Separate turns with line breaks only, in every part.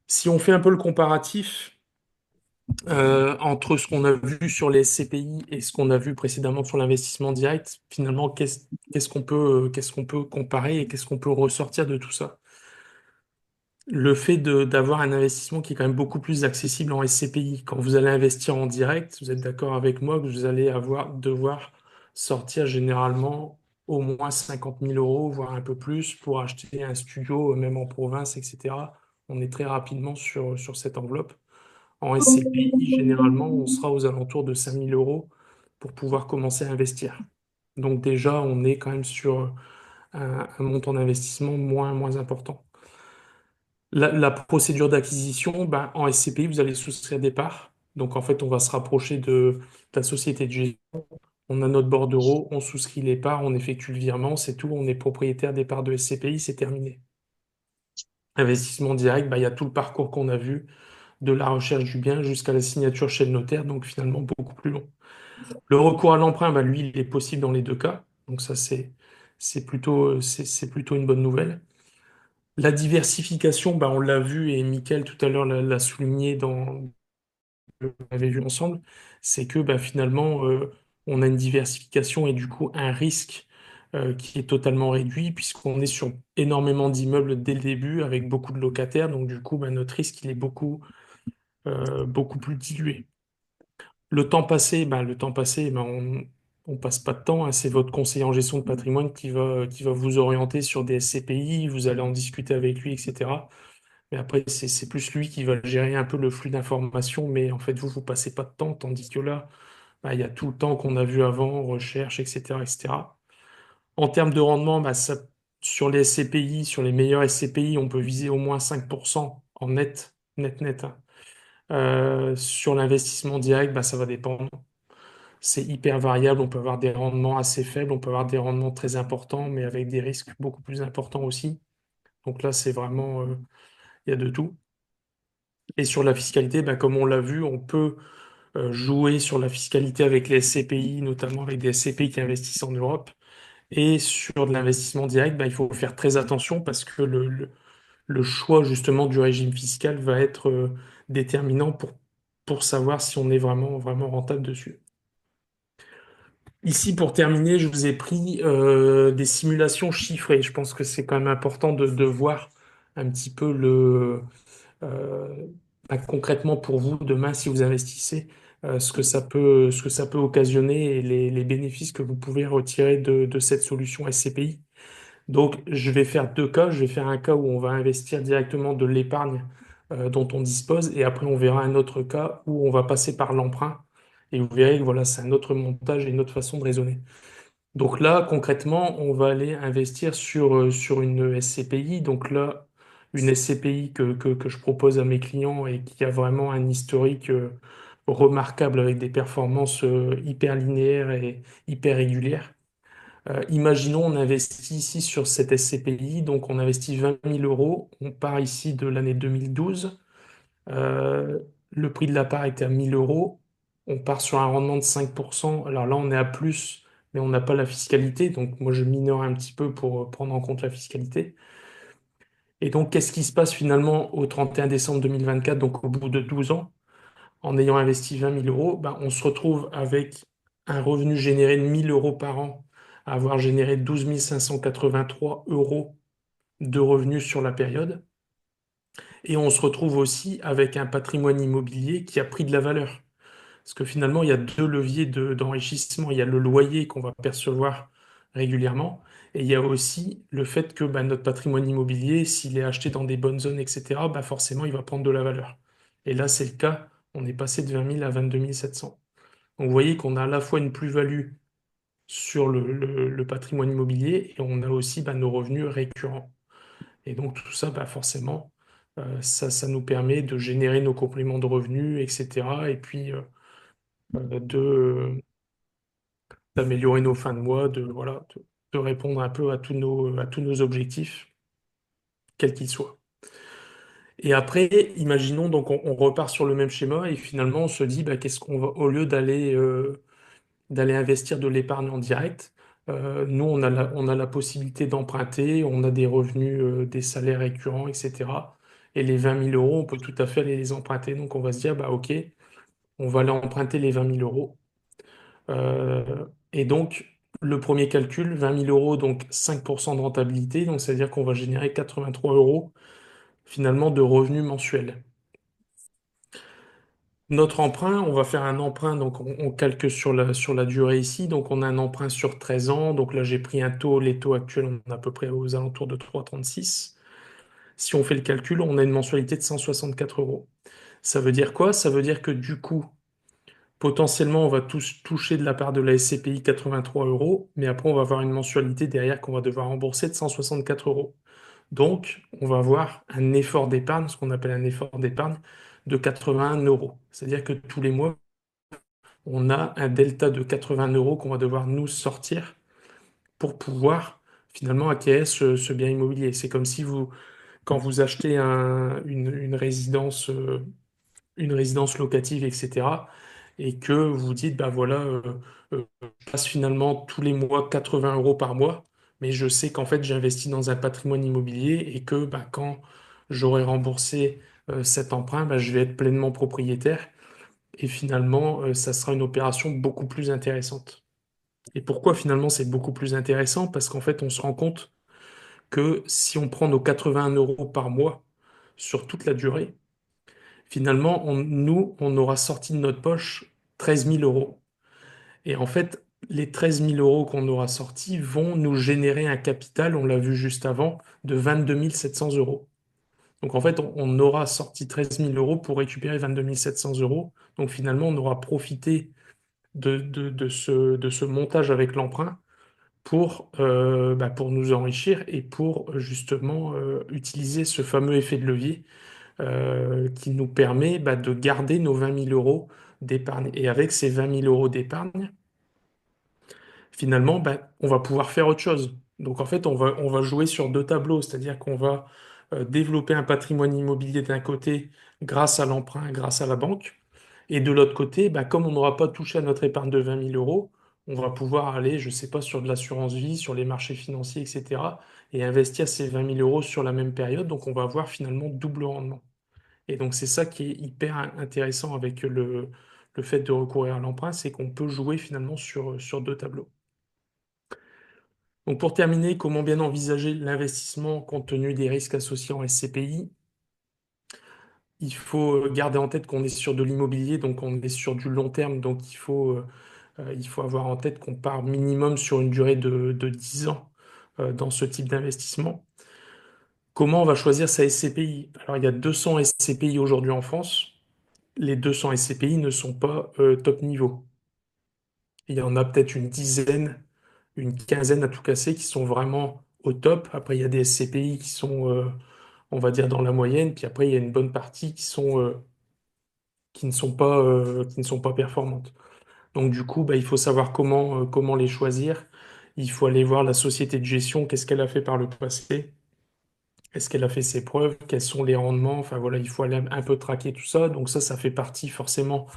Si on fait un peu le comparatif entre ce qu'on a vu sur les SCPI et ce qu'on a vu précédemment sur l'investissement direct, finalement, qu'est-ce qu'on peut comparer et qu'est-ce qu'on peut ressortir de tout ça? Le fait d'avoir un investissement qui est quand même beaucoup plus accessible en SCPI. Quand vous allez investir en direct, vous êtes d'accord avec moi que vous allez devoir sortir généralement au moins 50 000 euros, voire un peu plus, pour acheter un studio, même en province, etc. On est très rapidement sur cette enveloppe. En SCPI, généralement, on sera aux alentours de 5 000 euros pour pouvoir commencer à investir. Donc déjà, on est quand même sur un montant d'investissement moins important. La procédure d'acquisition, ben, en SCPI, vous allez souscrire des parts. Donc en fait, on va se rapprocher de la société de gestion. On a notre bordereau, on souscrit les parts, on effectue le virement, c'est tout. On est propriétaire des parts de SCPI, c'est terminé. Investissement direct, ben, il y a tout le parcours qu'on a vu, de la recherche du bien jusqu'à la signature chez le notaire, donc finalement beaucoup plus long. Le recours à l'emprunt, ben, lui, il est possible dans les deux cas. Donc ça, c'est plutôt une bonne nouvelle. La diversification, bah, on l'a vu et Mickaël tout à l'heure l'a souligné dans on avait vu ensemble, c'est que bah, finalement on a une diversification et du coup un risque qui est totalement réduit puisqu'on est sur énormément d'immeubles dès le début avec beaucoup de locataires, donc du coup bah, notre risque il est beaucoup plus dilué. Le temps passé, bah, on passe pas de temps, hein, c'est votre conseiller en gestion de patrimoine qui va vous orienter sur des SCPI, vous allez en discuter avec lui, etc. Mais après, c'est plus lui qui va gérer un peu le flux d'informations, mais en fait, vous passez pas de temps, tandis que là, bah, il y a tout le temps qu'on a vu avant, recherche, etc., etc. En termes de rendement, bah, sur les SCPI, sur les meilleurs SCPI, on peut viser au moins 5% en net, hein. Sur l'investissement direct, bah, ça va dépendre. C'est hyper variable, on peut avoir des rendements assez faibles, on peut avoir des rendements très importants, mais avec des risques beaucoup plus importants aussi. Donc là, c'est vraiment, il y a de tout. Et sur la fiscalité, bah, comme on l'a vu, on peut jouer sur la fiscalité avec les SCPI, notamment avec des SCPI qui investissent en Europe. Et sur de l'investissement direct, bah, il faut faire très attention parce que le choix justement du régime fiscal va être déterminant pour savoir si on est vraiment rentable dessus. Ici, pour terminer, je vous ai pris des simulations chiffrées. Je pense que c'est quand même important de voir un petit peu euh, bah, concrètement pour vous, demain, si vous investissez, ce que ça peut occasionner et les bénéfices que vous pouvez retirer de cette solution SCPI. Donc, je vais faire deux cas. Je vais faire un cas où on va investir directement de l'épargne dont on dispose et après, on verra un autre cas où on va passer par l'emprunt. Et vous verrez que voilà, c'est un autre montage et une autre façon de raisonner. Donc là, concrètement, on va aller investir sur une SCPI. Donc là, une SCPI que je propose à mes clients et qui a vraiment un historique remarquable avec des performances hyper linéaires et hyper régulières. Imaginons, on investit ici sur cette SCPI, donc on investit 20 000 euros. On part ici de l'année 2012. Euh, le prix de la part était à 1 000 euros. On part sur un rendement de 5%. Alors là, on est à plus, mais on n'a pas la fiscalité. Donc moi, je minore un petit peu pour prendre en compte la fiscalité. Et donc, qu'est-ce qui se passe finalement au 31 décembre 2024, donc au bout de 12 ans, en ayant investi 20 000 euros, ben, on se retrouve avec un revenu généré de 1 000 euros par an, à avoir généré 12 583 euros de revenus sur la période. Et on se retrouve aussi avec un patrimoine immobilier qui a pris de la valeur. Parce que finalement, il y a deux leviers d'enrichissement. Il y a le loyer qu'on va percevoir régulièrement, et il y a aussi le fait que bah, notre patrimoine immobilier, s'il est acheté dans des bonnes zones, etc., bah, forcément, il va prendre de la valeur. Et là, c'est le cas. On est passé de 20 000 à 22 700. Donc, vous voyez qu'on a à la fois une plus-value sur le patrimoine immobilier et on a aussi bah, nos revenus récurrents. Et donc, tout ça, bah, forcément, ça nous permet de générer nos compléments de revenus, etc. Et puis, d'améliorer nos fins de mois, voilà, de répondre un peu à tous nos objectifs, quels qu'ils soient. Et après, imaginons, donc on repart sur le même schéma et finalement on se dit, bah, qu'est-ce qu'on va, au lieu d'aller investir de l'épargne en direct, nous on a la possibilité d'emprunter, on a des revenus, des salaires récurrents, etc. Et les 20 000 euros, on peut tout à fait aller les emprunter. Donc on va se dire, bah ok, on va aller emprunter les 20 000 euros. Et donc, le premier calcul, 20 000 euros, donc 5% de rentabilité. Donc, c'est-à-dire qu'on va générer 83 euros finalement de revenus mensuels. Notre emprunt, on va faire un emprunt, donc on calque sur la durée ici. Donc, on a un emprunt sur 13 ans. Donc là, j'ai pris un taux, les taux actuels, on est à peu près aux alentours de 3,36. Si on fait le calcul, on a une mensualité de 164 euros. Ça veut dire quoi? Ça veut dire que du coup, potentiellement, on va tous toucher de la part de la SCPI 83 euros, mais après, on va avoir une mensualité derrière qu'on va devoir rembourser de 164 euros. Donc, on va avoir un effort d'épargne, ce qu'on appelle un effort d'épargne, de 81 euros. C'est-à-dire que tous les mois, on a un delta de 80 euros qu'on va devoir nous sortir pour pouvoir finalement acquérir ce bien immobilier. C'est comme si vous, quand vous achetez une résidence locative, etc., et que vous dites, bah voilà, je passe finalement tous les mois 80 euros par mois, mais je sais qu'en fait, j'investis dans un patrimoine immobilier et que bah, quand j'aurai remboursé cet emprunt, bah, je vais être pleinement propriétaire et finalement, ça sera une opération beaucoup plus intéressante. Et pourquoi finalement c'est beaucoup plus intéressant? Parce qu'en fait, on se rend compte que si on prend nos 81 euros par mois sur toute la durée, finalement, nous, on aura sorti de notre poche 13 000 euros. Et en fait, les 13 000 euros qu'on aura sortis vont nous générer un capital, on l'a vu juste avant, de 22 700 euros. Donc en fait, on aura sorti 13 000 euros pour récupérer 22 700 euros. Donc finalement, on aura profité de ce montage avec l'emprunt pour nous enrichir et pour justement utiliser ce fameux effet de levier qui nous permet de garder nos 20 000 euros d'épargne. Et avec ces 20 000 euros d'épargne, finalement, on va pouvoir faire autre chose. Donc en fait, on va jouer sur deux tableaux, c'est-à-dire qu'on va développer un patrimoine immobilier d'un côté grâce à l'emprunt, grâce à la banque, et de l'autre côté, comme on n'aura pas touché à notre épargne de 20 000 euros, on va pouvoir aller, je ne sais pas, sur de l'assurance vie, sur les marchés financiers, etc., et investir ces 20 000 euros sur la même période. Donc on va avoir finalement double rendement. Et donc c'est ça qui est hyper intéressant avec le fait de recourir à l'emprunt, c'est qu'on peut jouer finalement sur deux tableaux. Donc pour terminer, comment bien envisager l'investissement compte tenu des risques associés en SCPI? Il faut garder en tête qu'on est sur de l'immobilier, donc on est sur du long terme, donc il faut avoir en tête qu'on part minimum sur une durée de 10 ans dans ce type d'investissement. Comment on va choisir sa SCPI? Alors il y a 200 SCPI aujourd'hui en France. Les 200 SCPI ne sont pas top niveau. Il y en a peut-être une dizaine, une quinzaine à tout casser qui sont vraiment au top. Après, il y a des SCPI qui sont, on va dire, dans la moyenne. Puis après, il y a une bonne partie qui ne sont pas performantes. Donc, du coup, il faut savoir comment les choisir. Il faut aller voir la société de gestion, qu'est-ce qu'elle a fait par le passé. Est-ce qu'elle a fait ses preuves? Quels sont les rendements? Enfin voilà, il faut aller un peu traquer tout ça. Donc ça fait partie forcément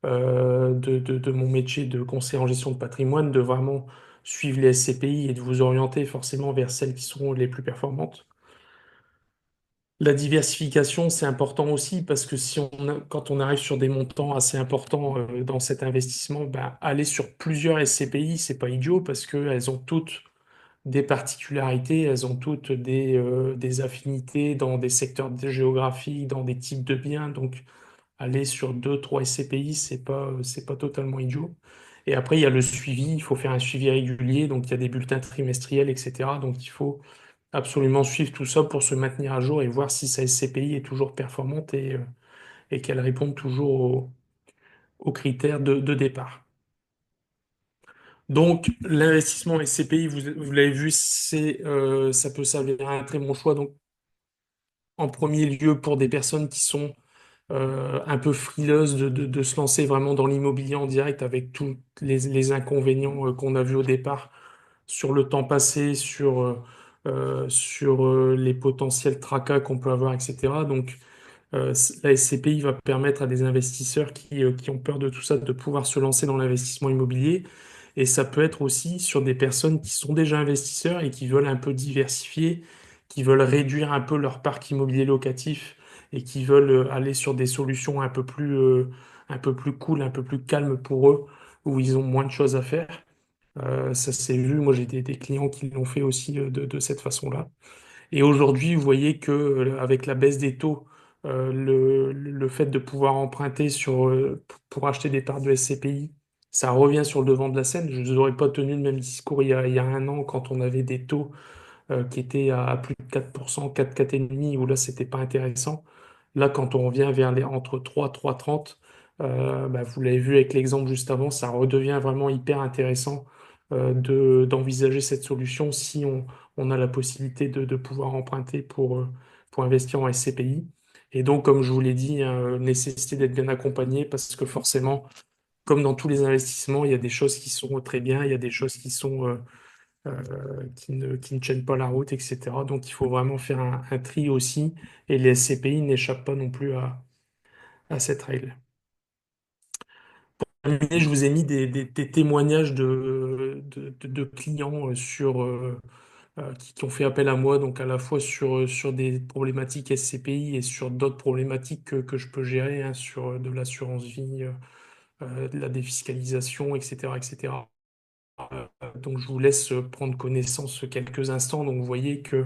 de mon métier de conseiller en gestion de patrimoine, de vraiment suivre les SCPI et de vous orienter forcément vers celles qui seront les plus performantes. La diversification, c'est important aussi parce que quand on arrive sur des montants assez importants dans cet investissement, aller sur plusieurs SCPI, c'est pas idiot parce qu'elles ont toutes des particularités, elles ont toutes des affinités dans des secteurs géographiques, dans des types de biens. Donc, aller sur deux, trois SCPI, c'est pas totalement idiot. Et après, il y a le suivi. Il faut faire un suivi régulier. Donc, il y a des bulletins trimestriels, etc. Donc, il faut absolument suivre tout ça pour se maintenir à jour et voir si sa SCPI est toujours performante et qu'elle répond toujours aux critères de départ. Donc, l'investissement SCPI, vous l'avez vu, ça peut s'avérer un très bon choix. Donc, en premier lieu, pour des personnes qui sont un peu frileuses de se lancer vraiment dans l'immobilier en direct avec tous les inconvénients qu'on a vus au départ sur le temps passé, sur les potentiels tracas qu'on peut avoir, etc. Donc, la SCPI va permettre à des investisseurs qui ont peur de tout ça de pouvoir se lancer dans l'investissement immobilier. Et ça peut être aussi sur des personnes qui sont déjà investisseurs et qui veulent un peu diversifier, qui veulent réduire un peu leur parc immobilier locatif et qui veulent aller sur des solutions un peu plus cool, un peu plus calmes pour eux, où ils ont moins de choses à faire. Ça s'est vu, moi j'ai des clients qui l'ont fait aussi de cette façon-là. Et aujourd'hui, vous voyez que avec la baisse des taux, le fait de pouvoir emprunter pour acheter des parts de SCPI, ça revient sur le devant de la scène. Je n'aurais pas tenu le même discours il y a un an quand on avait des taux qui étaient à plus de 4%, 4, 4,5, où là, c'était pas intéressant. Là, quand on revient vers les entre 3, 3,30, bah, vous l'avez vu avec l'exemple juste avant, ça redevient vraiment hyper intéressant d'envisager cette solution si on a la possibilité de pouvoir emprunter pour investir en SCPI. Et donc, comme je vous l'ai dit, hein, nécessité d'être bien accompagné parce que forcément, comme dans tous les investissements, il y a des choses qui sont très bien, il y a des choses qui ne tiennent pas la route, etc. Donc il faut vraiment faire un tri aussi, et les SCPI n'échappent pas non plus à cette règle. Et je vous ai mis des témoignages de clients qui ont fait appel à moi, donc à la fois sur des problématiques SCPI et sur d'autres problématiques que je peux gérer, hein, sur de l'assurance vie, de la défiscalisation, etc., etc. Donc je vous laisse prendre connaissance quelques instants. Donc vous voyez que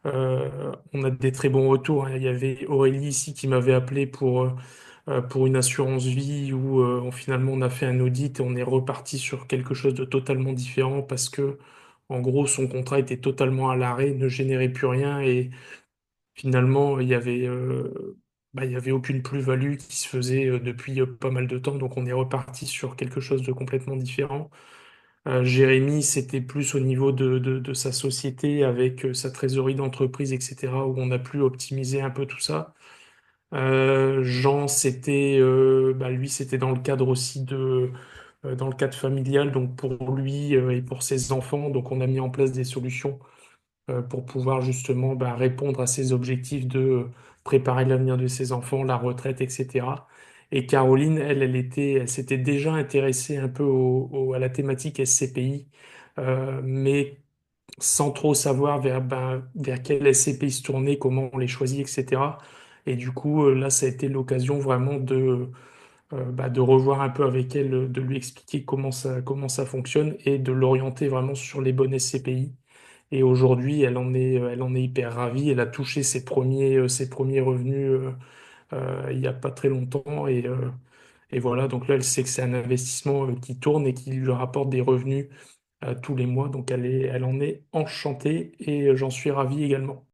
on a des très bons retours, hein. Il y avait Aurélie ici qui m'avait appelé pour une assurance vie où finalement on a fait un audit et on est reparti sur quelque chose de totalement différent parce que en gros son contrat était totalement à l'arrêt, ne générait plus rien et finalement il y avait aucune plus-value qui se faisait depuis pas mal de temps. Donc on est reparti sur quelque chose de complètement différent. Jérémy, c'était plus au niveau de sa société avec sa trésorerie d'entreprise, etc., où on a pu optimiser un peu tout ça. Jean, lui, c'était dans le cadre aussi dans le cadre familial, donc pour lui et pour ses enfants. Donc, on a mis en place des solutions pour pouvoir justement répondre à ses objectifs de préparer l'avenir de ses enfants, la retraite, etc. Et Caroline, elle s'était déjà intéressée un peu à la thématique SCPI, mais sans trop savoir vers quel SCPI se tourner, comment on les choisit, etc. Et du coup, là, ça a été l'occasion vraiment de revoir un peu avec elle, de lui expliquer comment ça fonctionne et de l'orienter vraiment sur les bonnes SCPI. Et aujourd'hui, elle en est hyper ravie. Elle a touché ses premiers revenus il n'y a pas très longtemps. Et voilà, donc là, elle sait que c'est un investissement qui tourne et qui lui rapporte des revenus tous les mois. Donc elle en est enchantée et j'en suis ravi également.